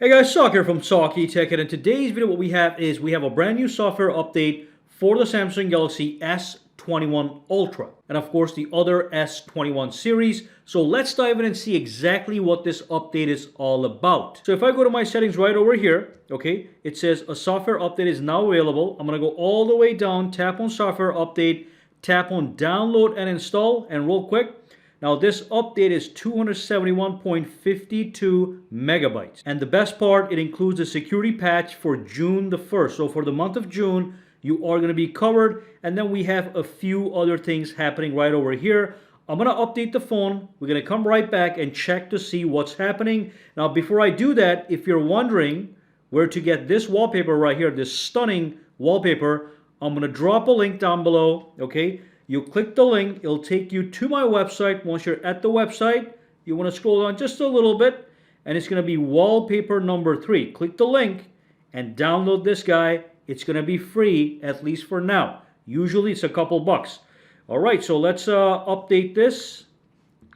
Hey guys, Sak here from SAKITECH, and in today's video what we have a brand new software update for the Samsung Galaxy S21 Ultra and of course the other S21 series. So let's dive in and see exactly what this update is all about. So if I go to my settings right over here, okay, it says a software update is now available. I'm going to go all the way down, tap on software update, tap on download and install, and real quick, now this update is 271.52 megabytes. And the best part, it includes a security patch for June the 1st. So for the month of June, you are going to be covered. And then we have a few other things happening right over here. I'm going to update the phone. We're going to come right back and check to see what's happening. Now before I do that, if you're wondering where to get this wallpaper right here, this stunning wallpaper, I'm going to drop a link down below, okay? You click the link, it'll take you to my website. Once you're at the website, you want to scroll down just a little bit, and it's going to be wallpaper number 3. Click the link and download this guy. It's going to be free, at least for now. Usually it's a couple bucks. All right, so let's update this.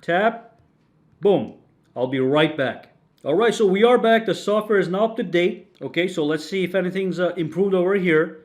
Tap. Boom. I'll be right back. All right, so we are back. The software is now up to date. Okay, so let's see if anything's improved over here.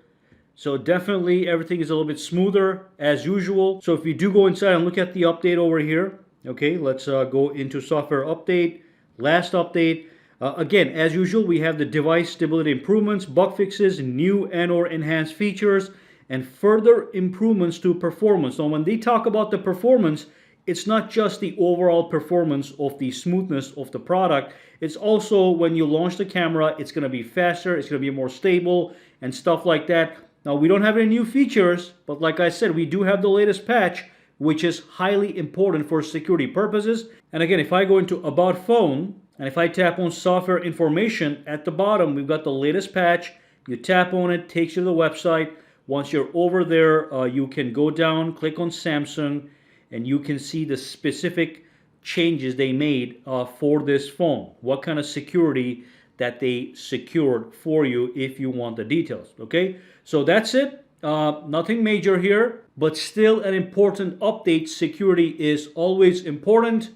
So definitely everything is a little bit smoother as usual. So if you do go inside and look at the update over here, okay, let's go into software update, last update. Again, as usual, we have the device stability improvements, bug fixes, new and/or enhanced features, and further improvements to performance. Now, when they talk about the performance, it's not just the overall performance of the smoothness of the product. It's also when you launch the camera, it's going to be faster, it's going to be more stable, and stuff like that. Now, we don't have any new features, but like I said, we do have the latest patch, which is highly important for security purposes. And again, if I go into About Phone, and if I tap on Software Information, at the bottom, we've got the latest patch. You tap on it, takes you to the website. Once you're over there, you can go down, click on Samsung, and you can see the specific changes they made for this phone. What kind of security that they secured for you if you want the details, okay? So that's it. Nothing major here, but still an important update. Security is always important.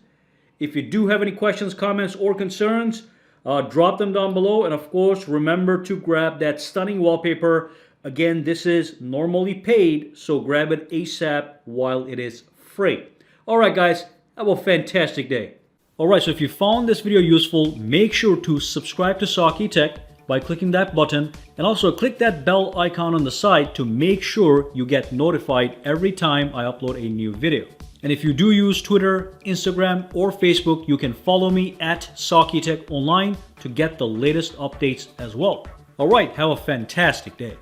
If you do have any questions, comments, or concerns, drop them down below. And of course, remember to grab that stunning wallpaper. Again, this is normally paid, so grab it ASAP while it is free. All right, guys, have a fantastic day. All right, so if you found this video useful, make sure to subscribe to SAKITECH by clicking that button, and also click that bell icon on the side to make sure you get notified every time I upload a new video. And if you do use Twitter, Instagram, or Facebook, you can follow me at SAKITECH online to get the latest updates as well. All right, have a fantastic day.